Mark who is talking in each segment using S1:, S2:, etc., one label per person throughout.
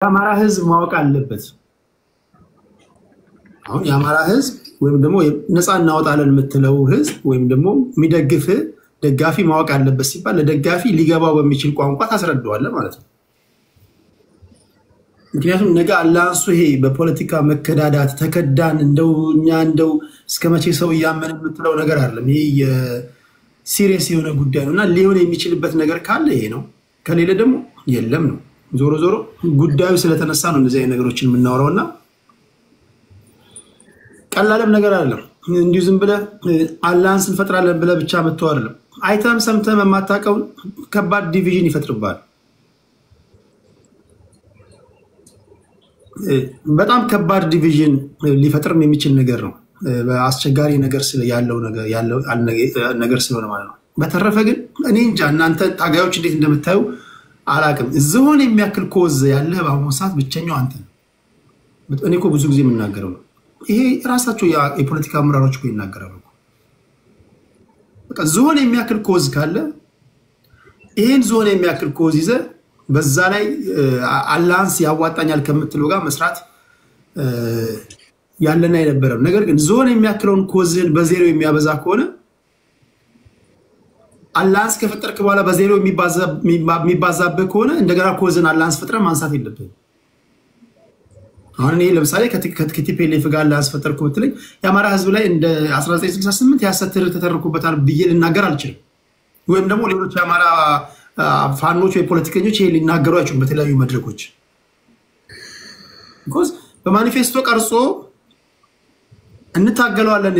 S1: የአማራ ህዝብ ማወቅ አለበት። አሁን የአማራ ህዝብ ወይም ደግሞ ነፃ እናወጣለን የምትለው ህዝብ ወይም ደግሞ የሚደግፍ ደጋፊ ማወቅ አለበት ሲባል ለደጋፊ ሊገባው በሚችል ቋንቋ ታስረዳዋለህ ማለት ነው። ምክንያቱም ነገ አላንሱ ይሄ በፖለቲካ መከዳዳት ተከዳን እንደው እስከመቼ ሰው ያመነ የምትለው ነገር አይደለም። ይሄ የሲሪየስ የሆነ ጉዳይ ነውና ሊሆን የሚችልበት ነገር ካለ ይሄ ነው፣ ከሌለ ደግሞ የለም ነው። ዞሮ ዞሮ ጉዳዩ ስለተነሳ ነው እንደዚህ አይነት ነገሮችን የምናወራውና ቀላልም ነገር አይደለም። እንዲሁ ዝም ብለህ አላንስ እንፈጥራለን ብለህ ብቻ መተው አይደለም። አይተም ሰምተም የማታውቀው ከባድ ዲቪዥን ይፈጥርባል። በጣም ከባድ ዲቪዥን ሊፈጥርም የሚችል ነገር ነው። አስቸጋሪ ነገር ነገር ስለሆነ ማለት ነው። በተረፈ ግን እኔ እንጃ እናንተ ታጋዮች እንዴት እንደምታዩ አላቅም። ዝሆን የሚያክል ኮዝ ያለ በአሁኑ ሰዓት ብቸኛው አንተ ነው። እኔ እኮ ብዙ ጊዜ የምናገረው ነው። ይሄ ራሳቸው የፖለቲካ አመራሮች እኮ ይናገራሉ። በቃ ዝሆን የሚያክል ኮዝ ካለ ይሄን ዝሆን የሚያክል ኮዝ ይዘ በዛ ላይ አላንስ ያዋጣኛል ከምትለው ጋር መስራት ያለና የነበረው ነገር ግን ዝሆን የሚያክለውን ኮዝን በዜሮ የሚያበዛ ከሆነ አላንስ ከፈጠርክ በኋላ በዜሮ የሚባዛበት ከሆነ እንደገና ኮዝን አላንስ ፈጥረህ ማንሳት የለብህም። አሁን እኔ ለምሳሌ ከቲፒኤልኤፍ ጋር አላንስ ፈጠርኩ ብትለኝ የአማራ ህዝብ ላይ እንደ 1968 ያሰትር ተተርኩበታል ብዬ ልናገር አልችልም። ወይም ደግሞ ሌሎች የአማራ ፋኖች ወይ ፖለቲከኞች ይሄ ሊናገሩ አይችሉም በተለያዩ መድረኮች። because በማኒፌስቶ ቀርጾ እንታገለዋለን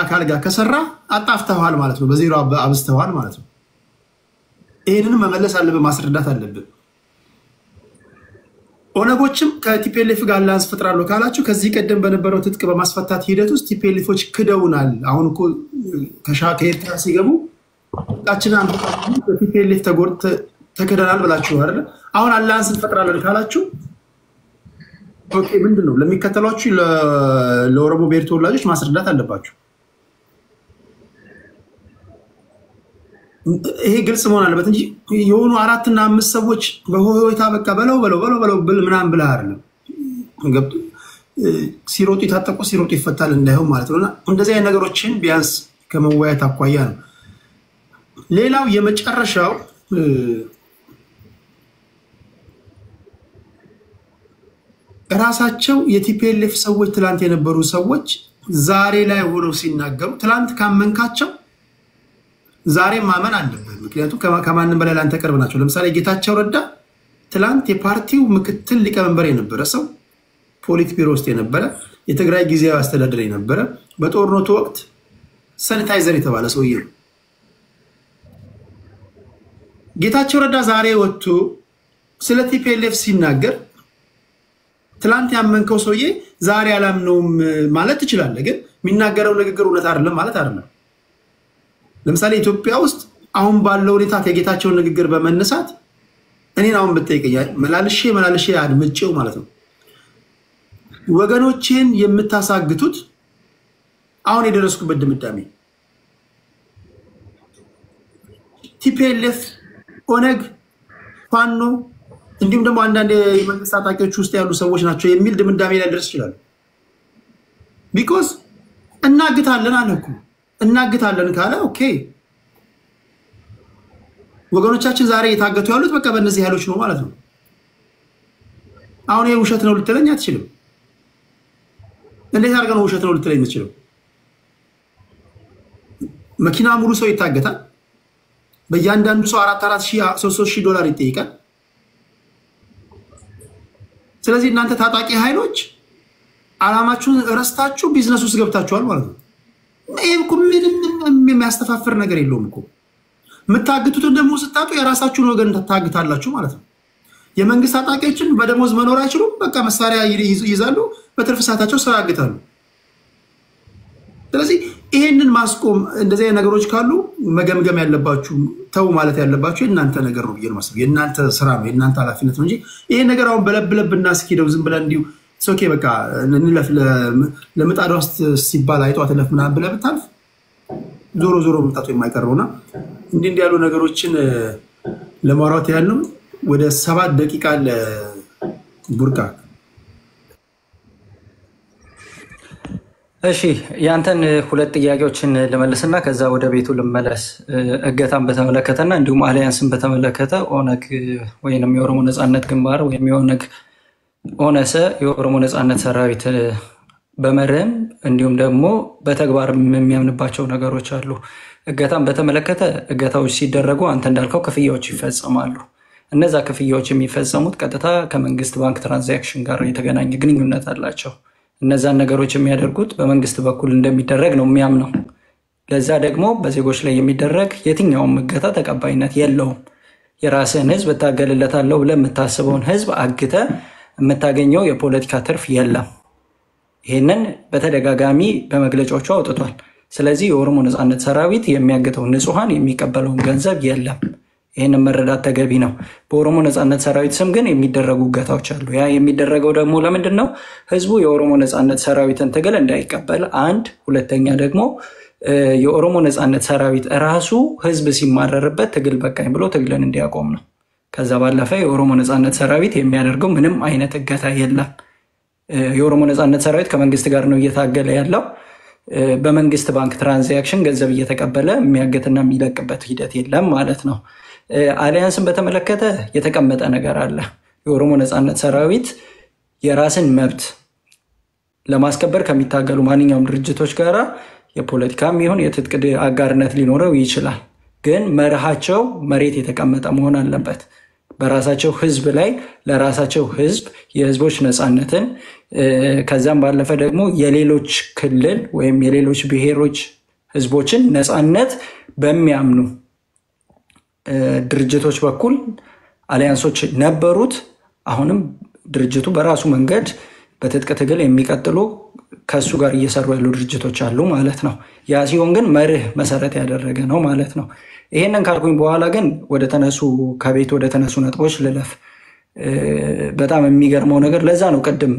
S1: ካል ጋር ከሰራ አጣፍተዋል ማለት ነው፣ በዜሮ አብስተዋል ማለት ነው። ይሄንንም መመለስ አለብህ፣ ማስረዳት አለብህ። ኦነጎችም ከቲፒኤልኤፍ ጋር አላንስ ፈጥራለሁ ካላችሁ ከዚህ ቀደም በነበረው ትጥቅ በማስፈታት ሂደት ውስጥ ቲፒኤልኤፎች ክደውናል። አሁን እኮ ከኤርትራ ሲገቡ ጣችና ቲፒኤልኤፍ ተከደናል ብላችሁ አይደል? አሁን አላንስ ፈጥራለሁ ካላችሁ ኦኬ፣ ምንድነው ለሚከተሏችሁ ለኦሮሞ ብሔር ተወላጆች ማስረዳት አለባችሁ። ይሄ ግልጽ መሆን አለበት እንጂ የሆኑ 4 እና 5 ሰዎች በሆይታ በቃ በለው ምናምን ብለህ አይደለም። ሲሮጡ ይታጠቁ ሲሮጡ ይፈታል እንዳይሆን ማለት ነውና እንደዚህ አይነት ነገሮችን ቢያንስ ከመወያየት አኳያ ነው። ሌላው የመጨረሻው ራሳቸው የቲፒኤልኤፍ ሰዎች ትላንት የነበሩ ሰዎች ዛሬ ላይ ሆነው ሲናገሩ ትላንት ካመንካቸው ዛሬ ማመን አለበት። ምክንያቱም ከማንም በላይ ላንተ ቅርብ ናቸው። ለምሳሌ ጌታቸው ረዳ ትላንት የፓርቲው ምክትል ሊቀመንበር የነበረ ሰው፣ ፖሊት ቢሮ ውስጥ የነበረ፣ የትግራይ ጊዜያዊ አስተዳደር የነበረ፣ በጦርነቱ ወቅት ሳኒታይዘር የተባለ ሰውዬ ነው። ጌታቸው ረዳ ዛሬ ወጥቶ ስለ ቲፒኤልኤፍ ሲናገር ትላንት ያመንከው ሰውዬ ዛሬ አላምነውም ማለት ትችላለህ። ግን የሚናገረው ንግግር እውነት አይደለም ማለት አይደለም። ለምሳሌ ኢትዮጵያ ውስጥ አሁን ባለው ሁኔታ ከጌታቸው ንግግር በመነሳት እኔን አሁን ብትጠይቀኝ መላልሼ አድምጬው ማለት ነው ወገኖችን የምታሳግቱት አሁን የደረስኩበት ድምዳሜ ቲፒኤልኤፍ፣ ኦነግ፣ ፋኖ እንዲሁም ደግሞ አንዳንድ የመንግስት ታጣቂዎች ውስጥ ያሉ ሰዎች ናቸው የሚል ድምዳሜ ላይ ደርስ ይችላል። ቢኮዝ እናግታለን አለ እኮ። እናግታለን ካለ ኦኬ፣ ወገኖቻችን ዛሬ የታገቱ ያሉት በቃ በእነዚህ ኃይሎች ነው ማለት ነው። አሁን ይሄ ውሸት ነው ልትለኝ አትችልም። እንዴት አድርገህ ነው ውሸት ነው ልትለኝ የምትችለው? መኪና ሙሉ ሰው ይታገታል። በእያንዳንዱ ሰው 4,000 $3,000 ይጠይቃል። ስለዚህ እናንተ ታጣቂ ኃይሎች አላማችሁን ረስታችሁ ቢዝነስ ውስጥ ገብታችኋል ማለት ነው። ይሄም እኮ ምንም የሚያስተፋፍር ነገር የለውም እኮ። የምታግቱትን ደግሞ ስታጡ የራሳችሁን ወገን ታግታላችሁ ማለት ነው። የመንግስት ታጣቂዎችን በደሞዝ መኖር አይችሉም። በቃ መሳሪያ ይይዛሉ፣ በትርፍ ሰዓታቸው ስራ ያግታሉ። ስለዚህ ይሄንን ማስቆም እንደዚህ አይነት ነገሮች ካሉ መገምገም ያለባችሁ ተው ማለት ያለባችሁ የእናንተ ነገር ነው ብዬ ነው የማስበው። የእናንተ ስራ ነው፣ የእናንተ ኃላፊነት ነው እንጂ ይሄ ነገር አሁን በለብለብ እናስኪደው ዝም ብለን እንዲሁ ኦኬ በቃ እንለፍ ለምጣድ ውስጥ ሲባል አይጧት ለፍ ምናምን ብለህ ብታልፍ ዞሮ መምጣቱ የማይቀረውና እንዲህ ያሉ ነገሮችን ለማውራት ያለው ወደ 7 ደቂቃ ቡርቃ
S2: እሺ ያንተን ሁለት ጥያቄዎችን ልመልስና ከዛ ወደ ቤቱ ልመለስ። እገታን በተመለከተና እንዲሁም አሊያንስን በተመለከተ ኦነግ ወይንም የኦሮሞ ነጻነት ግንባር ወይም ኦነሰ የኦሮሞ ነጻነት ሰራዊት በመርህም እንዲሁም ደግሞ በተግባር የሚያምንባቸው ነገሮች አሉ። እገታን በተመለከተ እገታዎች ሲደረጉ አንተ እንዳልከው ክፍያዎች ይፈጸማሉ። እነዛ ክፍያዎች የሚፈጸሙት ቀጥታ ከመንግስት ባንክ ትራንዛክሽን ጋር የተገናኘ ግንኙነት አላቸው። እነዛን ነገሮች የሚያደርጉት በመንግስት በኩል እንደሚደረግ ነው የሚያምነው። ለዛ ደግሞ በዜጎች ላይ የሚደረግ የትኛውም እገታ ተቀባይነት የለውም። የራስህን ህዝብ እታገልለታለሁ ብለህ የምታስበውን ህዝብ አግተህ የምታገኘው የፖለቲካ ትርፍ የለም። ይህንን በተደጋጋሚ በመግለጫዎቹ አውጥቷል። ስለዚህ የኦሮሞ ነጻነት ሰራዊት የሚያግተው ንጹሃን የሚቀበለውን ገንዘብ የለም። ይህንን መረዳት ተገቢ ነው። በኦሮሞ ነጻነት ሰራዊት ስም ግን የሚደረጉ እገታዎች አሉ። ያ የሚደረገው ደግሞ ለምንድን ነው? ህዝቡ የኦሮሞ ነጻነት ሰራዊትን ትግል እንዳይቀበል አንድ፣ ሁለተኛ ደግሞ የኦሮሞ ነጻነት ሰራዊት ራሱ ህዝብ ሲማረርበት ትግል በቃኝ ብሎ ትግልን እንዲያቆም ነው። ከዛ ባለፈ የኦሮሞ ነጻነት ሰራዊት የሚያደርገው ምንም አይነት እገታ የለም። የኦሮሞ ነጻነት ሰራዊት ከመንግስት ጋር ነው እየታገለ ያለው። በመንግስት ባንክ ትራንዛክሽን ገንዘብ እየተቀበለ የሚያገትና የሚለቅበት ሂደት የለም ማለት ነው። አሊያንስን በተመለከተ የተቀመጠ ነገር አለ። የኦሮሞ ነጻነት ሰራዊት የራስን መብት ለማስከበር ከሚታገሉ ማንኛውም ድርጅቶች ጋር የፖለቲካም ይሁን የትጥቅ አጋርነት ሊኖረው ይችላል። ግን መርሃቸው መሬት የተቀመጠ መሆን አለበት። በራሳቸው ህዝብ ላይ ለራሳቸው ህዝብ የህዝቦች ነጻነትን ከዛም ባለፈ ደግሞ የሌሎች ክልል ወይም የሌሎች ብሔሮች ህዝቦችን ነጻነት በሚያምኑ ድርጅቶች በኩል አሊያንሶች ነበሩት። አሁንም ድርጅቱ በራሱ መንገድ በትጥቅ ትግል የሚቀጥሉ ከሱ ጋር እየሰሩ ያሉ ድርጅቶች አሉ ማለት ነው። ያ ሲሆን ግን መርህ መሰረት ያደረገ ነው ማለት ነው። ይሄንን ካልኩኝ በኋላ ግን ከቤት ወደ ተነሱ ነጥቦች ልለፍ። በጣም የሚገርመው ነገር ለዛ ነው ቅድም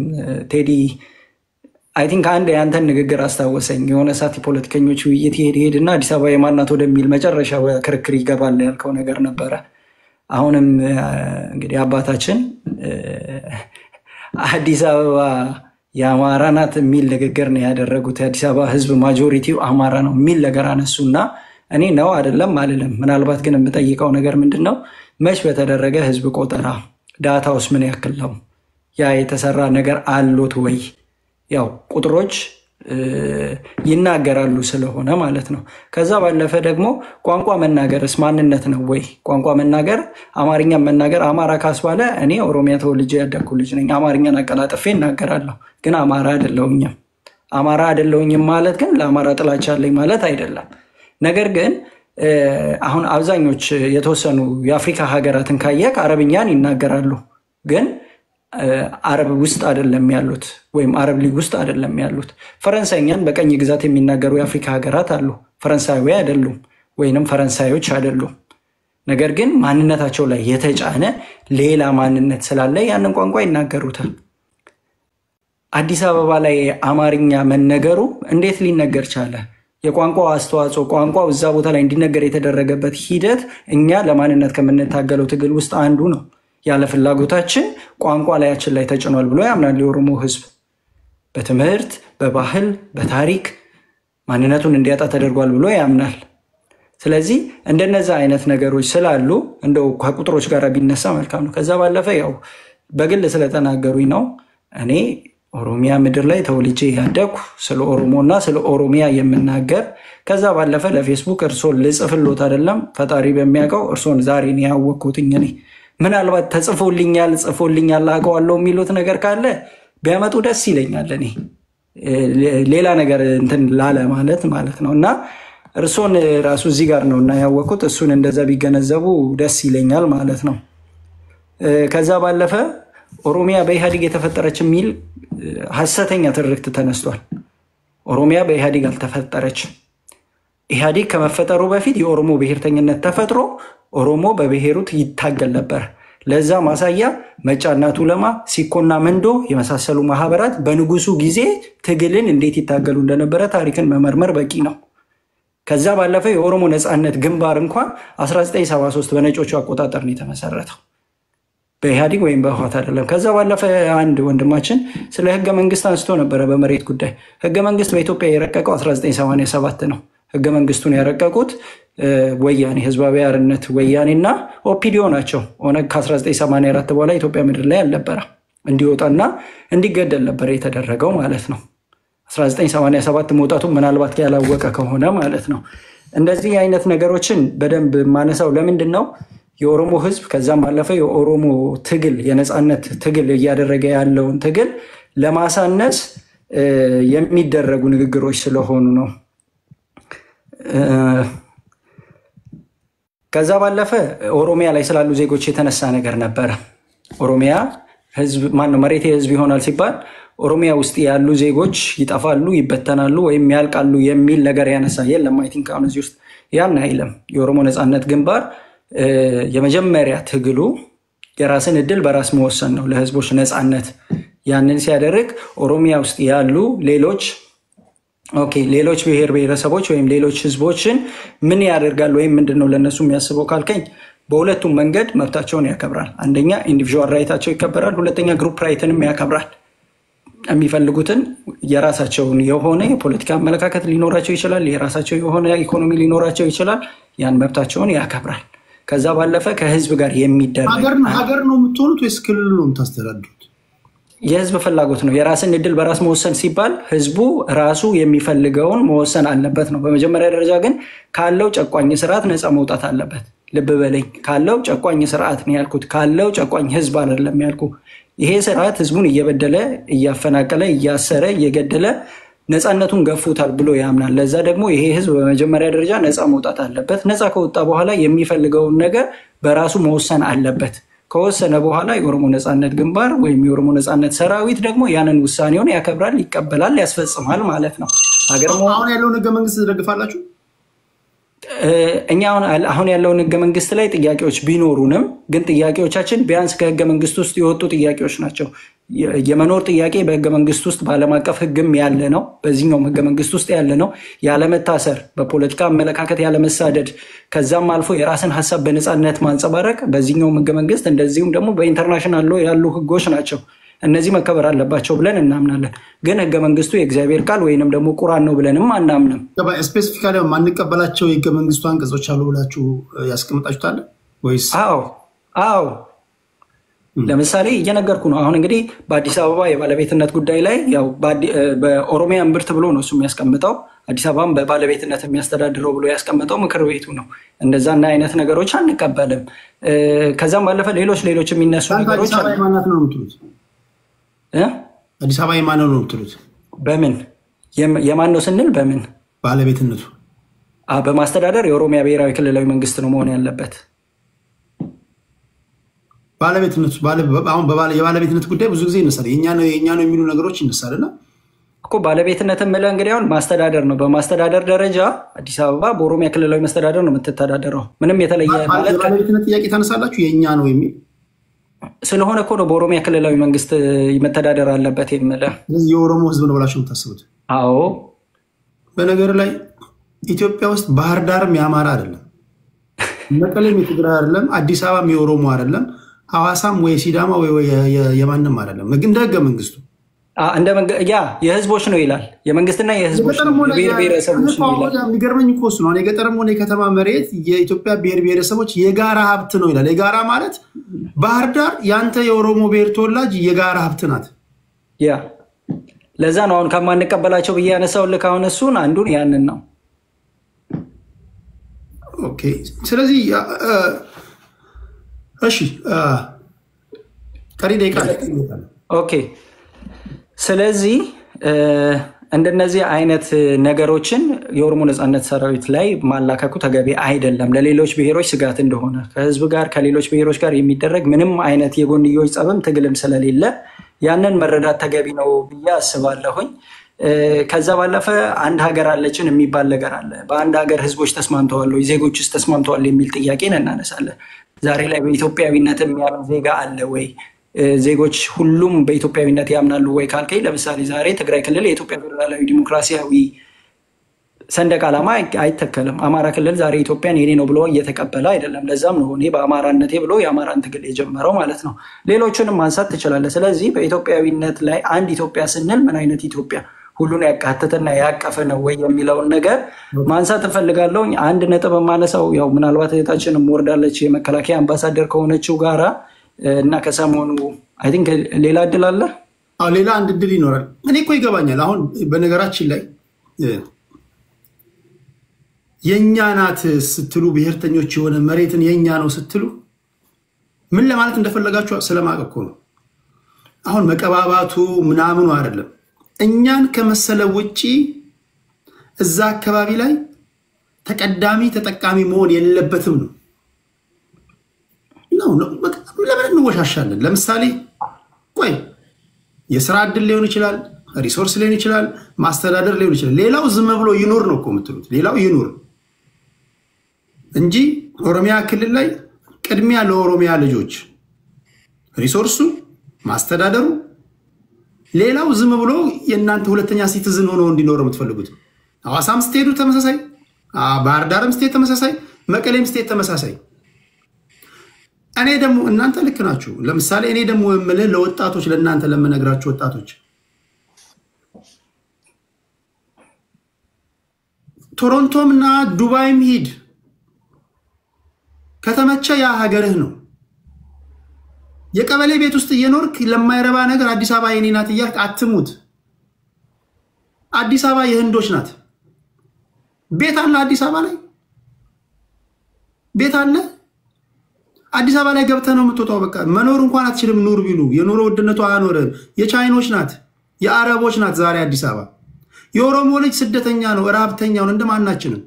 S2: ቴዲ አይ ቲንክ አንድ ያንተን ንግግር አስታወሰኝ። የሆነ ሰዓት የፖለቲከኞች ውይይት ይሄድና አዲስ አበባ የማናት ወደሚል መጨረሻ ክርክር ይገባል ያልከው ነገር ነበረ። አሁንም እንግዲህ አባታችን አዲስ አበባ የአማራ ናት የሚል ንግግር ነው ያደረጉት። የአዲስ አበባ ህዝብ ማጆሪቲው አማራ ነው የሚል ነገር አነሱና እኔ ነው አይደለም አልልም። ምናልባት ግን የምጠይቀው ነገር ምንድነው? መች በተደረገ ህዝብ ቆጠራ ዳታውስ ምን ያክል ነው? ያ የተሰራ ነገር አሎት ወይ? ያው ቁጥሮች ይናገራሉ ስለሆነ ማለት ነው። ከዛ ባለፈ ደግሞ ቋንቋ መናገርስ ማንነት ነው ወይ? ቋንቋ መናገር አማርኛ መናገር አማራ ካስባለ እኔ ኦሮሚያ ተወልጄ ያደግኩ ልጅ ነኝ። አማርኛን አቀላጥፌ እናገራለሁ፣ ግን አማራ አይደለሁኝም። አማራ አይደለሁኝም ማለት ግን ለአማራ ጥላቻ አለኝ ማለት አይደለም። ነገር ግን አሁን አብዛኞች የተወሰኑ የአፍሪካ ሀገራትን ካየክ አረብኛን ይናገራሉ፣ ግን አረብ ውስጥ አይደለም ያሉት ወይም አረብ ሊግ ውስጥ አይደለም ያሉት። ፈረንሳይኛን በቀኝ ግዛት የሚናገሩ የአፍሪካ ሀገራት አሉ። ፈረንሳዊ አይደሉም ወይንም ፈረንሳዮች አይደሉም። ነገር ግን ማንነታቸው ላይ የተጫነ ሌላ ማንነት ስላለ ያንን ቋንቋ ይናገሩታል። አዲስ አበባ ላይ አማርኛ መነገሩ እንዴት ሊነገር ቻለ? የቋንቋው አስተዋጽኦ ቋንቋው እዛ ቦታ ላይ እንዲነገር የተደረገበት ሂደት እኛ ለማንነት ከምንታገለው ትግል ውስጥ አንዱ ነው። ያለ ፍላጎታችን ቋንቋ ላያችን ላይ ተጭኗል ብሎ ያምናል የኦሮሞ ህዝብ። በትምህርት፣ በባህል፣ በታሪክ ማንነቱን እንዲያጣ ተደርጓል ብሎ ያምናል። ስለዚህ እንደነዛ አይነት ነገሮች ስላሉ እንደው ከቁጥሮች ጋር ቢነሳ መልካም ነው። ከዛ ባለፈ ያው በግል ስለተናገሩኝ ነው። እኔ ኦሮሚያ ምድር ላይ ተወልጄ ያደኩ ስለ ኦሮሞና ስለ ኦሮሚያ የምናገር። ከዛ ባለፈ ለፌስቡክ እርሶን ልጽፍሎት አይደለም ፈጣሪ በሚያውቀው እርሶን ዛሬ ነው ያወቅኩትኝ። እኔ ምናልባት ጽፎልኛል አውቀዋለሁ የሚሉት ነገር ካለ ቢያመጡ ደስ ይለኛል። እኔ ሌላ ነገር እንትን ላለ ማለት ነው። እና እርሶን ራሱ እዚህ ጋር ነው እና ያወቅኩት። እሱን እንደዛ ቢገነዘቡ ደስ ይለኛል ማለት ነው። ከዛ ባለፈ ኦሮሚያ በኢህአዴግ የተፈጠረች የሚል ሐሰተኛ ትርክት ተነስቷል። ኦሮሚያ በኢህአዴግ አልተፈጠረች። ኢህአዴግ ከመፈጠሩ በፊት የኦሮሞ ብሔርተኝነት ተፈጥሮ ኦሮሞ በብሔሩ ይታገል ነበር። ለዛ ማሳያ መጫና ቱለማ፣ ሲኮና መንዶ የመሳሰሉ ማህበራት በንጉሱ ጊዜ ትግልን እንዴት ይታገሉ እንደነበረ ታሪክን መመርመር በቂ ነው። ከዛ ባለፈ የኦሮሞ ነጻነት ግንባር እንኳን 1973 በነጮቹ አቆጣጠር ነው የተመሰረተው። በኢህአዴግ ወይም በህወሓት አይደለም። ከዛ ባለፈ አንድ ወንድማችን ስለ ህገ መንግስት አንስቶ ነበረ። በመሬት ጉዳይ ህገ መንግስት በኢትዮጵያ የረቀቀው 1987 ነው። ህገ መንግስቱን ያረቀቁት ወያኔ ህዝባዊ አርነት ወያኔና ኦፒዲዮ ናቸው። ኦነግ ከ1984 በኋላ ኢትዮጵያ ምድር ላይ አልነበረ እንዲወጣና እንዲገደል ነበር የተደረገው ማለት ነው። 1987 መውጣቱ ምናልባት ያላወቀ ከሆነ ማለት ነው። እንደዚህ አይነት ነገሮችን በደንብ ማነሳው ለምንድን ነው? የኦሮሞ ህዝብ ከዛም ባለፈ የኦሮሞ ትግል የነፃነት ትግል እያደረገ ያለውን ትግል ለማሳነስ የሚደረጉ ንግግሮች ስለሆኑ ነው። ከዛ ባለፈ ኦሮሚያ ላይ ስላሉ ዜጎች የተነሳ ነገር ነበረ። ኦሮሚያ ህዝብ ማነው መሬት የህዝብ ይሆናል ሲባል ኦሮሚያ ውስጥ ያሉ ዜጎች ይጠፋሉ፣ ይበተናሉ ወይም ያልቃሉ የሚል ነገር ያነሳ የለም። አይ ቲንክ አሁን እዚህ ውስጥ ያን አይልም። የኦሮሞ ነፃነት ግንባር የመጀመሪያ ትግሉ የራስን እድል በራስ መወሰን ነው፣ ለህዝቦች ነፃነት። ያንን ሲያደርግ ኦሮሚያ ውስጥ ያሉ ሌሎች ብሔር ብሔረሰቦች ወይም ሌሎች ህዝቦችን ምን ያደርጋል ወይም ምንድነው ለነሱ የሚያስበው ካልከኝ በሁለቱም መንገድ መብታቸውን ያከብራል። አንደኛ ኢንዲቪጁዋል ራይታቸው ይከበራል፣ ሁለተኛ ግሩፕ ራይትንም ያከብራል። የሚፈልጉትን የራሳቸውን የሆነ የፖለቲካ አመለካከት ሊኖራቸው ይችላል፣ የራሳቸው የሆነ ኢኮኖሚ ሊኖራቸው ይችላል። ያን መብታቸውን ያከብራል። ከዛ ባለፈ ከህዝብ ጋር የሚደረግ
S1: ሀገር ነው የምትሆኑት ወይስ ክልል ነው የምታስተዳድሩት?
S2: የህዝብ ፍላጎት ነው። የራስን እድል በራስ መወሰን ሲባል ህዝቡ ራሱ የሚፈልገውን መወሰን አለበት ነው። በመጀመሪያ ደረጃ ግን ካለው ጨቋኝ ስርዓት ነፃ መውጣት አለበት። ልብ በለኝ፣ ካለው ጨቋኝ ስርዓት ነው ያልኩት፣ ካለው ጨቋኝ ህዝብ አይደለም ያልኩ። ይሄ ስርዓት ህዝቡን እየበደለ እያፈናቀለ እያሰረ እየገደለ ነፃነቱን ገፉታል ብሎ ያምናል። ለዛ ደግሞ ይሄ ህዝብ በመጀመሪያ ደረጃ ነፃ መውጣት አለበት። ነፃ ከወጣ በኋላ የሚፈልገውን ነገር በራሱ መወሰን አለበት። ከወሰነ በኋላ የኦሮሞ ነፃነት ግንባር ወይም የኦሮሞ ነፃነት ሰራዊት ደግሞ ያንን ውሳኔውን ያከብራል፣ ይቀበላል፣ ያስፈጽማል ማለት ነው።
S1: አሁን ያለውን ህገ መንግስት ትደግፋላችሁ?
S2: እኛ አሁን ያለውን ህገ መንግስት ላይ ጥያቄዎች ቢኖሩንም ግን ጥያቄዎቻችን ቢያንስ ከህገ መንግስት ውስጥ የወጡ ጥያቄዎች ናቸው። የመኖር ጥያቄ በህገ መንግስት ውስጥ በዓለም አቀፍ ህግም ያለ ነው፣ በዚህኛውም ህገ መንግስት ውስጥ ያለ ነው። ያለመታሰር፣ በፖለቲካ አመለካከት ያለመሳደድ፣ ከዛም አልፎ የራስን ሀሳብ በነፃነት ማንጸባረቅ በዚህኛውም ህገ መንግስት እንደዚሁም ደግሞ በኢንተርናሽናል ያሉ ህጎች ናቸው። እነዚህ መከበር አለባቸው ብለን እናምናለን። ግን ህገ መንግስቱ የእግዚአብሔር ቃል ወይንም ደግሞ ቁርአን ነው ብለንም አናምንም።
S1: ስፔሲፊካሊ ማንቀበላቸው የህገ መንግስቱ አንቀጾች አሉ ብላችሁ ያስቀምጣችሁታል ወይስ?
S2: አዎ ለምሳሌ እየነገርኩ ነው። አሁን እንግዲህ በአዲስ አበባ የባለቤትነት ጉዳይ ላይ ያው በኦሮሚያ እምብርት ብሎ ነው እሱ የሚያስቀምጠው። አዲስ አበባን በባለቤትነት የሚያስተዳድረው ብሎ ያስቀምጠው ምክር ቤቱ ነው። እንደዛና አይነት ነገሮች አንቀበልም። ከዛም ባለፈ ሌሎች የሚነሱ ነገሮች
S1: አዲስ አበባ የማን ነው የምትሉት?
S2: በምን የማን ነው ስንል በምን
S1: ባለቤትነቱ
S2: በማስተዳደር የኦሮሚያ ብሔራዊ ክልላዊ መንግስት ነው መሆን ያለበት።
S1: ባለቤትነቱ አሁን የባለቤትነት ጉዳይ ብዙ ጊዜ ይነሳል። የኛ ነው የሚሉ ነገሮች ይነሳልና
S2: እኮ ባለቤትነት የምልህ እንግዲህ አሁን ማስተዳደር ነው። በማስተዳደር ደረጃ አዲስ አበባ በኦሮሚያ ክልላዊ መስተዳደር ነው የምትተዳደረው። ምንም የተለየ ማለት
S1: ባለቤትነት ጥያቄ ታነሳላችሁ የኛ ነው የሚል
S2: ስለሆነ እኮ ነው በኦሮሚያ ክልላዊ መንግስት መተዳደር አለበት የምልህ።
S1: ስለዚህ የኦሮሞ ህዝብ ነው ብላችሁ የምታስቡት?
S2: አዎ።
S1: በነገር ላይ ኢትዮጵያ ውስጥ ባህር ዳርም የአማራ አይደለም፣ መቀሌም የትግራይ አይደለም፣ አዲስ አበባም የኦሮሞ አይደለም፣ ሐዋሳም ወይ ሲዳማ ወይ የማንም አይደለም። እንደ ህገ መንግስቱ
S2: የህዝቦች ነው ይላል። የመንግስትና የህዝቦች ብሔር ብሔረሰቦች ነው ይላል።
S1: የሚገርመኝ እኮ እሱ ነው። የገጠርም ሆነ የከተማ መሬት የኢትዮጵያ ብሔር ብሔረሰቦች የጋራ ሀብት ነው ይላል። የጋራ ማለት ባህር ዳር ያንተ የኦሮሞ ብሔር ተወላጅ የጋራ ሀብት ናት።
S2: ለዛ ነው አሁን ከማንቀበላቸው ብዬ ያነሳውልህ አሁን እሱን አንዱን ያንን ነው።
S1: ኦኬ ስለዚህ እሺ ቀሪ ደቂቃ
S2: ኦኬ ስለዚህ እንደነዚህ አይነት ነገሮችን የኦሮሞ ነፃነት ሰራዊት ላይ ማላከኩ ተገቢ አይደለም። ለሌሎች ብሔሮች ስጋት እንደሆነ ከህዝብ ጋር ከሌሎች ብሔሮች ጋር የሚደረግ ምንም አይነት የጎንዮሽ ጸብም ትግልም ስለሌለ ያንን መረዳት ተገቢ ነው ብዬ አስባለሁኝ። ከዛ ባለፈ አንድ ሀገር አለችን የሚባል ነገር አለ። በአንድ ሀገር ህዝቦች ተስማምተዋል ወይ ዜጎችስ ተስማምተዋል የሚል ጥያቄን እናነሳለን። ዛሬ ላይ በኢትዮጵያዊነት የሚያምን ዜጋ አለ ወይ? ዜጎች ሁሉም በኢትዮጵያዊነት ያምናሉ ወይ ካልከኝ፣ ለምሳሌ ዛሬ ትግራይ ክልል የኢትዮጵያ ፌዴራላዊ ዲሞክራሲያዊ ሰንደቅ ዓላማ አይተከልም። አማራ ክልል ዛሬ ኢትዮጵያን የኔ ነው ብሎ እየተቀበለ አይደለም። ለዛም ነው እኔ በአማራነቴ ብሎ የአማራን ትግል የጀመረው ማለት ነው። ሌሎችንም ማንሳት ትችላለህ። ስለዚህ በኢትዮጵያዊነት ላይ አንድ ኢትዮጵያ ስንል ምን አይነት ኢትዮጵያ ሁሉን ያካተተና ያቀፈ ነው ወይ የሚለውን ነገር ማንሳት እፈልጋለሁ። አንድ ነጥብ የማነሳው ያው ምናልባት እህታችንም ወርዳለች የመከላከያ አምባሳደር ከሆነችው ጋራ እና ከሰሞኑ አይ ቲንክ ሌላ እድል አለ።
S1: ሌላ አንድ እድል ይኖራል። እኔ እኮ ይገባኛል። አሁን በነገራችን ላይ የኛ ናት ስትሉ ብሔርተኞች የሆነ መሬትን የኛ ነው ስትሉ ምን ለማለት እንደፈለጋችሁ ስለማቅ እኮ ነው። አሁን መቀባባቱ ምናምኑ አይደለም። እኛን ከመሰለ ውጪ እዛ አካባቢ ላይ ተቀዳሚ ተጠቃሚ መሆን የለበትም ነው። ለምን እንወሻሻለን? ለምሳሌ ቆይ የስራ ዕድል ሊሆን ይችላል፣ ሪሶርስ ሊሆን ይችላል፣ ማስተዳደር ሊሆን ይችላል። ሌላው ዝም ብሎ ይኖር ነው እኮ የምትሉት። ሌላው ይኖር እንጂ ኦሮሚያ ክልል ላይ ቅድሚያ ለኦሮሚያ ልጆች ሪሶርሱ፣ ማስተዳደሩ፣ ሌላው ዝም ብሎ የእናንተ ሁለተኛ ሲቲዝን ሆኖ እንዲኖር የምትፈልጉት። ሐዋሳም ስትሄዱ ተመሳሳይ፣ ባህር ዳርም ስትሄድ ተመሳሳይ፣ መቀሌም ስትሄድ ተመሳሳይ። እኔ ደግሞ እናንተ ልክ ናችሁ። ለምሳሌ እኔ ደግሞ የምልህ ለወጣቶች ለእናንተ ለምነግራችሁ ወጣቶች ቶሮንቶም እና ዱባይም ሂድ ከተመቸ ያ ሀገርህ ነው። የቀበሌ ቤት ውስጥ እየኖርክ ለማይረባ ነገር አዲስ አበባ የኔ ናት እያልክ አትሙት። አዲስ አበባ የህንዶች ናት። ቤት አለ አዲስ አበባ ላይ ቤት አለ። አዲስ አበባ ላይ ገብተህ ነው የምትወጣው። በቃ መኖር እንኳን አትችልም። ኑር ቢሉ የኑሮ ውድነቱ አያኖርም። የቻይኖች ናት፣ የአረቦች ናት። ዛሬ አዲስ አበባ የኦሮሞ ልጅ ስደተኛ ነው፣ ረሃብተኛው እንደማናችንም።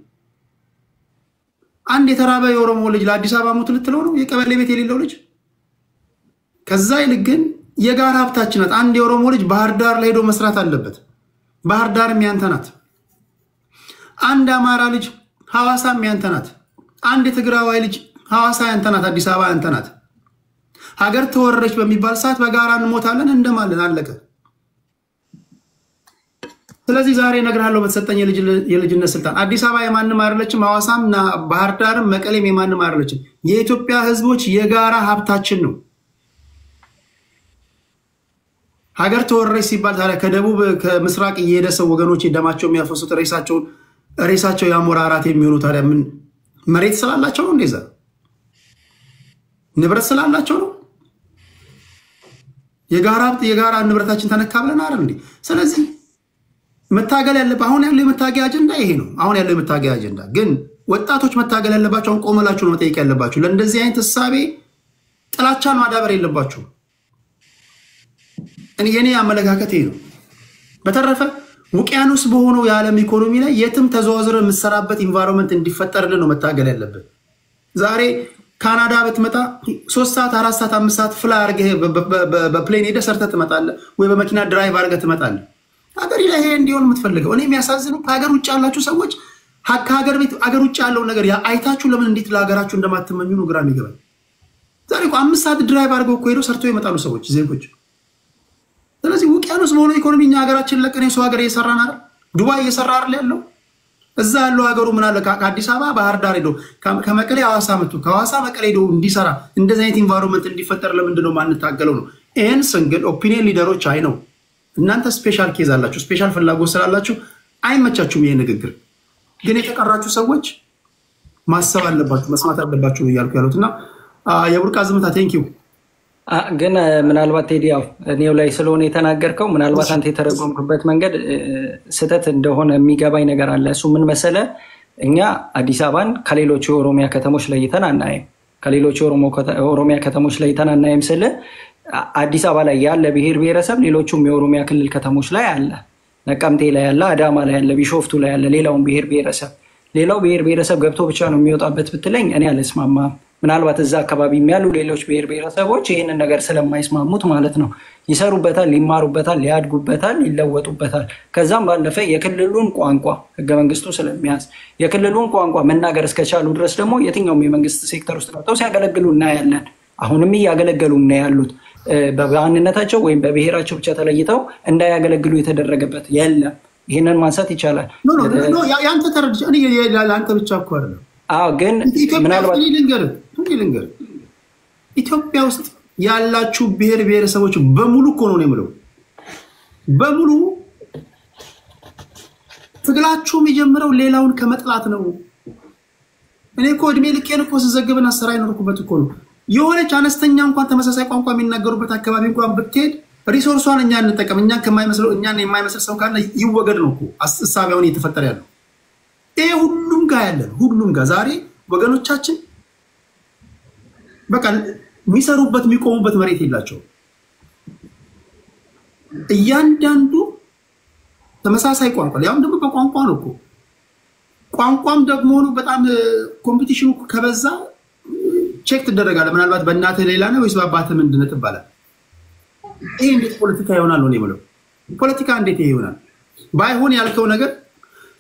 S1: አንድ የተራበ የኦሮሞ ልጅ ለአዲስ አበባ ሙት ልትለው ነው? የቀበሌ ቤት የሌለው ልጅ። ከዛ ይልቅ ግን የጋራ ሀብታችን ናት። አንድ የኦሮሞ ልጅ ባህር ዳር ላይ ሄዶ መስራት አለበት። ባህር ዳርም ያንተ ናት። አንድ አማራ ልጅ ሐዋሳም ያንተ ናት። አንድ የትግራዋይ ልጅ ሐዋሳ ያንተ ናት። አዲስ አበባ ያንተ ናት። ሀገር ተወረረች በሚባል ሰዓት በጋራ እንሞታለን፣ እንደማለን፣ አለቀ። ስለዚህ ዛሬ እነግርሃለሁ በተሰጠኝ የልጅነት ስልጣን አዲስ አበባ የማንም አይደለችም። ሐዋሳም እና ባህር ዳርም መቀሌም የማንም አይደለችም። የኢትዮጵያ ሕዝቦች የጋራ ሀብታችን ነው። ሀገር ተወረረች ሲባል ታዲያ ከደቡብ ከምስራቅ እየሄደ ሰው ወገኖች ደማቸው የሚያፈሱት ሬሳቸው የአሞራ አራት የሚሆኑ ታዲያ ምን መሬት ስላላቸው ነው? እንደዛ ንብረት ስላላቸው ነው? የጋራ ሀብት የጋራ ንብረታችን ተነካ ብለን አይደል እንዴ? ስለዚህ መታገል ያለበት አሁን ያለው የመታገያ አጀንዳ ይሄ ነው። አሁን ያለው የመታገያ አጀንዳ ግን ወጣቶች መታገል ያለባቸው አሁን ቆመላችሁ ነው መጠየቅ ያለባችሁ። ለእንደዚህ አይነት ሐሳቤ ጥላቻን ማዳበር የለባችሁ። የኔ አመለካከት ይሄ ነው። በተረፈ ውቅያኖስ በሆነው የዓለም ኢኮኖሚ ላይ የትም ተዘዋዝረ የምትሰራበት ኢንቫይሮንመንት እንዲፈጠርልን ነው መታገል ያለበት። ዛሬ ካናዳ ብትመጣ 3 ሰዓት 4 ሰዓት 5 ሰዓት ፍላይ አድርገህ በፕሌን ሄደህ ሰርተህ ትመጣለህ፣ ወይ በመኪና ድራይቭ አድርገህ ትመጣለህ። ሀገር ላይ ይሄ እንዲሆን የምትፈልገው እኔ የሚያሳዝነው ከሀገር ውጭ ያላችሁ ሰዎች ከሀገር ቤት ሀገር ውጭ ያለው ነገር አይታችሁ ለምን እንዴት ለሀገራችሁ እንደማትመኙ ነው ግራ የሚገባኝ። ዛሬ እኮ 5 ሰዓት ድራይቭ አድርገው እኮ ሄደው ሰርተው ይመጣሉ ሰዎች ዜጎች። ስለዚህ ውቅያኖስ በሆነ ኢኮኖሚ እኛ ሀገራችን ለቀን የሰው ሀገር እየሰራን አይደል? ዱባይ እየሰራ አይደል ያለው? እዛ ያለው ሀገሩ ምን አለ ከአዲስ አበባ ባህር ዳር ሄዶ ከመቀሌ ሐዋሳ መጥቶ ከሐዋሳ መቀሌ ሄዶ እንዲሰራ እንደዚህ አይነት ኢንቫይሮንመንት እንዲፈጠር ለምንድን ነው ማንታገለው ነው? ይሄን ስንግል ኦፒኒየን ሊደሮች አይ ነው እናንተ ስፔሻል ኬዝ አላችሁ፣ ስፔሻል ፍላጎት ስላላችሁ አይመቻችሁም ይሄ ንግግር። ግን የተቀራችሁ ሰዎች ማሰብ አለባችሁ፣ መስማት አለባችሁ እያልኩ ያሉትና የቡርቃ ዝምታ ቴንኪው።
S2: ግን ምናልባት ቴዲ ያው እኔው ላይ ስለሆነ የተናገርከው ምናልባት አንተ የተረጎምክበት መንገድ ስህተት እንደሆነ የሚገባኝ ነገር አለ። እሱ ምን መሰለ፣ እኛ አዲስ አበባን ከሌሎች የኦሮሚያ ከተሞች ለይተን አናይም። ከሌሎች የኦሮሚያ ከተሞች ለይተን አናይም ስለ አዲስ አበባ ላይ ያለ ብሔር ብሔረሰብ ሌሎቹም የኦሮሚያ ክልል ከተሞች ላይ አለ። ነቀምቴ ላይ ያለ፣ አዳማ ላይ ያለ፣ ቢሾፍቱ ላይ ያለ ሌላውን ብሔር ብሔረሰብ ሌላው ብሔር ብሔረሰብ ገብቶ ብቻ ነው የሚወጣበት ብትለኝ እኔ አልስማማም። ምናልባት እዛ አካባቢ ያሉ ሌሎች ብሔር ብሔረሰቦች ይህንን ነገር ስለማይስማሙት ማለት ነው ይሰሩበታል፣ ሊማሩበታል፣ ሊያድጉበታል፣ ይለወጡበታል። ከዛም ባለፈ የክልሉን ቋንቋ ህገ መንግስቱ ስለሚያዝ የክልሉን ቋንቋ መናገር እስከቻሉ ድረስ ደግሞ የትኛውም የመንግስት ሴክተር ውስጥ ገብተው ሲያገለግሉ እናያለን። አሁንም እያገለገሉ እና ያሉት በማንነታቸው ወይም በብሔራቸው ብቻ ተለይተው እንዳያገለግሉ የተደረገበት የለም። ይህንን ማንሳት ይቻላል።
S1: ያንተ ተረድቼ እኔ ለአንተ ብቻ እኮ አይደለም።
S2: አዎ ግን ምናልባት
S1: ልንገርህ ኢትዮጵያ ውስጥ ያላችሁ ብሔር ብሔረሰቦች በሙሉ እኮ ነው የምለው በሙሉ ትግላችሁም የጀመረው ሌላውን ከመጥላት ነው። እኔ እኮ እድሜ ልኬን እኮ ስዘግብና ስራ ይኖርኩበት እኮ ነው። የሆነች አነስተኛ እንኳን ተመሳሳይ ቋንቋ የሚናገሩበት አካባቢ እንኳን ብትሄድ ሪሶርሷን እኛ እንጠቀም፣ እኛን የማይመስል ሰው ካለ ይወገድ ነው እኮ እሳቢያውን እየተፈጠረ ያለው። ይሄ ሁሉም ጋር ያለ ሁሉም ጋር ዛሬ ወገኖቻችን በቃ የሚሰሩበት የሚቆሙበት መሬት የላቸው። እያንዳንዱ ተመሳሳይ ቋንቋ ያውም ደግሞ በቋንቋ ነው እኮ ቋንቋም ደግሞ ነው በጣም ኮምፒቲሽኑ ከበዛ ቼክ ትደረጋለህ። ምናልባት በእናትህ ሌላ ነው ወይስ በአባትህ ምንድነው ትባላለህ። ይሄ እንዴት ፖለቲካ ይሆናል ነው የምለው። ፖለቲካ እንዴት ይሆናል? ባይሆን ያልከው ነገር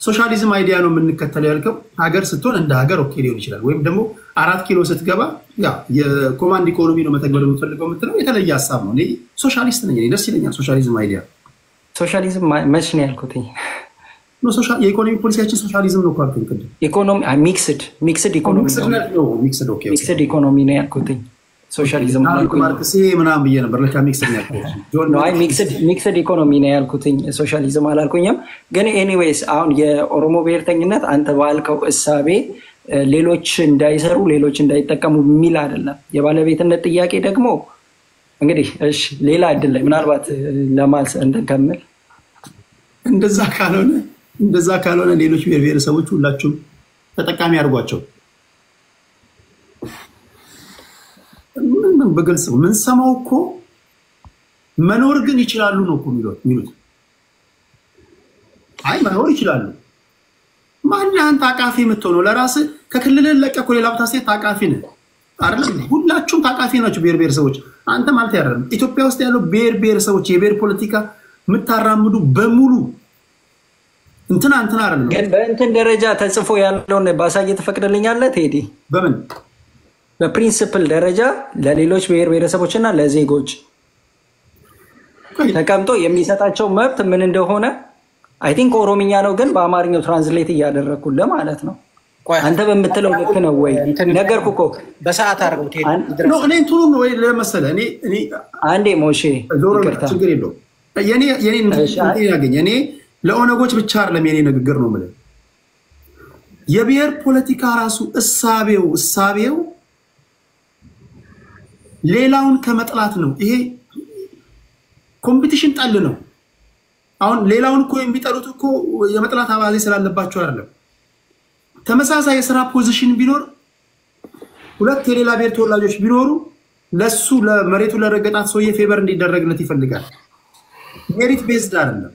S1: ሶሻሊዝም አይዲያ ነው የምንከተለው ያልከው ሀገር ስትሆን እንደ ሀገር ኦኬ ሊሆን ይችላል። ወይም ደግሞ 4 ኪሎ ስትገባ ያ የኮማንድ ኢኮኖሚ ነው መተግበር የምትፈልገው የምትለው የተለየ ሀሳብ ነው። እኔ ሶሻሊስት ነኝ፣ ደስ ይለኛል ሶሻሊዝም አይዲያ።
S2: ሶሻሊዝም መች ነው ያልኩት?
S1: የኢኮኖሚ ፖሊሲያችን ሶሻሊዝም ነው ካልኩኝ ቅድም
S2: ኢኮኖሚ ሚክስድ ኢኮኖሚ ነው ያልኩት። ሶሻሊዝም
S1: ማርክስ ምናምን ብዬ ነበር። ለካ ሚክስድ ነው ያልኩት።
S2: ሚክስድ ኢኮኖሚ ነው ያልኩት፣ ሶሻሊዝም አላልኩኝም። ግን ኤኒዌይስ አሁን የኦሮሞ ብሔርተኝነት አንተ ባልከው እሳቤ ሌሎች እንዳይሰሩ ሌሎች እንዳይጠቀሙ የሚል አይደለም። የባለቤትነት ጥያቄ ደግሞ እንግዲህ እሺ ሌላ እድል ላይ ምናልባት ለማስ እንደከምል እንደዛ ካልሆነ ሌሎች ብሔር ብሔረሰቦች ሁላችሁም ተጠቃሚ አድርጓቸው። ምን በግልጽ ምን ሰማው እኮ መኖር ግን ይችላሉ ነው እኮ የሚሉት። አይ መኖር ይችላሉ። ማን አንተ አቃፊ የምትሆነው ለራስህ ከክልልህ ለቀህ ሌላ ቦታ ሴት አቃፊ ነህ አይደል? ሁላችሁም ታቃፊ ናችሁ ብሔር ብሔረሰቦች። አንተ ማለት ያደረም ኢትዮጵያ ውስጥ ያለው ብሔር ብሔረሰቦች የብሔር ፖለቲካ የምታራምዱ በሙሉ እንትና አይደለም። ግን በእንትን ደረጃ ተጽፎ ያለውን ባሳየ ተፈቅደልኛለህ ቴዲ?
S1: በምን
S2: በፕሪንሲፕል ደረጃ ለሌሎች ብሔር ብሔረሰቦችና ለዜጎች ተቀምጦ የሚሰጣቸው መብት ምን እንደሆነ አይ ቲንክ ኦሮምኛ ነው፣ ግን በአማርኛው ትራንስሌት እያደረኩልህ ማለት ነው። አንተ በምትለው ልክ ነው ወይ? ነገርኩ እኮ
S3: በሰዓት አድርገው ቴዲ
S1: ነው። እኔ እንትኑ ነው ወይ ለመሰለህ እኔ
S2: አንዴ ሞሼ
S1: ችግር የለውም። የኔ ያገኝ እኔ ለኦነጎች ብቻ አይደለም የኔ ንግግር ነው ማለት የብሔር ፖለቲካ ራሱ እሳቤው ሌላውን ከመጥላት ነው። ይሄ ኮምፒቲሽን ጠል ነው። አሁን ሌላውን እኮ የሚጠሉት እኮ የመጥላት አባዜ ስላለባቸው አይደለም። ተመሳሳይ የሥራ ፖዚሽን ቢኖር ሁለት የሌላ ብሔር ተወላጆች ቢኖሩ ለሱ ለመሬቱ ለረገጣት ሰውዬ ፌቨር እንዲደረግለት ይፈልጋል። ሜሪት ቤዝድ አይደለም።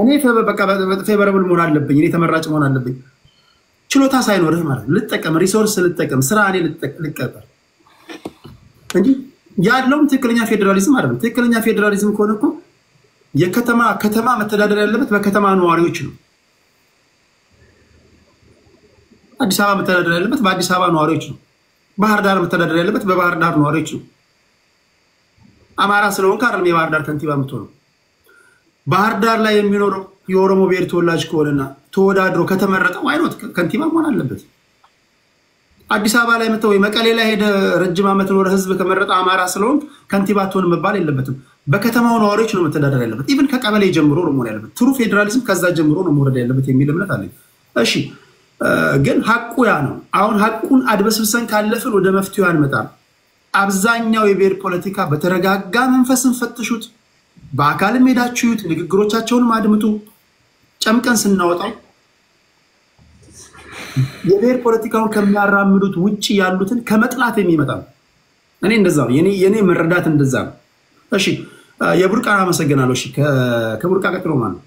S1: እኔ በቃ ፌቨረብል መሆን አለብኝ፣ እኔ ተመራጭ መሆን አለብኝ። ችሎታ ሳይኖርህ ማለት ልጠቀም፣ ሪሶርስ ልጠቀም፣ ስራ እኔ ልቀበል እንጂ ያለውም ትክክለኛ ፌዴራሊዝም አይደለም። ትክክለኛ ፌዴራሊዝም ከሆነ እኮ ከተማ መተዳደር ያለበት በከተማ ነዋሪዎች ነው። አዲስ አበባ መተዳደር ያለበት በአዲስ አበባ ነዋሪዎች ነው። ባህር ዳር መተዳደር ያለበት በባህር ዳር ነዋሪዎች ነው። አማራ ስለሆንክ አይደለም የባህር ዳር ከንቲባ የምትሆነው። ባህር ዳር ላይ የሚኖረው የኦሮሞ ብሔር ተወላጅ ከሆነና ተወዳድሮ ከተመረጠው አይኖት ከንቲባ መሆን አለበት። አዲስ አበባ ላይ መተው ወይ መቀሌ ላይ ሄደ ረጅም ዓመት ኖረ ህዝብ ከመረጠ አማራ ስለሆንክ ከንቲባ ትሆን መባል የለበትም። በከተማው ነዋሪዎች ነው መተዳደር ያለበት። ኢቭን ከቀበሌ ጀምሮ ነው መሆን ያለበት። ትሩ ፌዴራሊዝም ከዛ ጀምሮ ነው መውረድ ያለበት የሚል እምነት አለኝ። እሺ ግን ሐቁ ያ ነው። አሁን ሐቁን አድበስብሰን ካለፍን ወደ መፍትሄው አንመጣም። አብዛኛው የብሔር ፖለቲካ በተረጋጋ መንፈስን ፈትሹት፣ በአካልም ሄዳችሁት፣ ንግግሮቻቸውንም አድምጡ። ጨምቀን ስናወጣው የብሔር ፖለቲካውን ከሚያራምዱት ውጪ ያሉትን ከመጥላት የሚመጣ ነው። እኔ እንደዛ ነው የኔ መረዳት እንደዛ ነው። እሺ የቡርቃን አመሰግናለሁ። እሺ ከቡርቃ ቀጥሎ ማለት ነው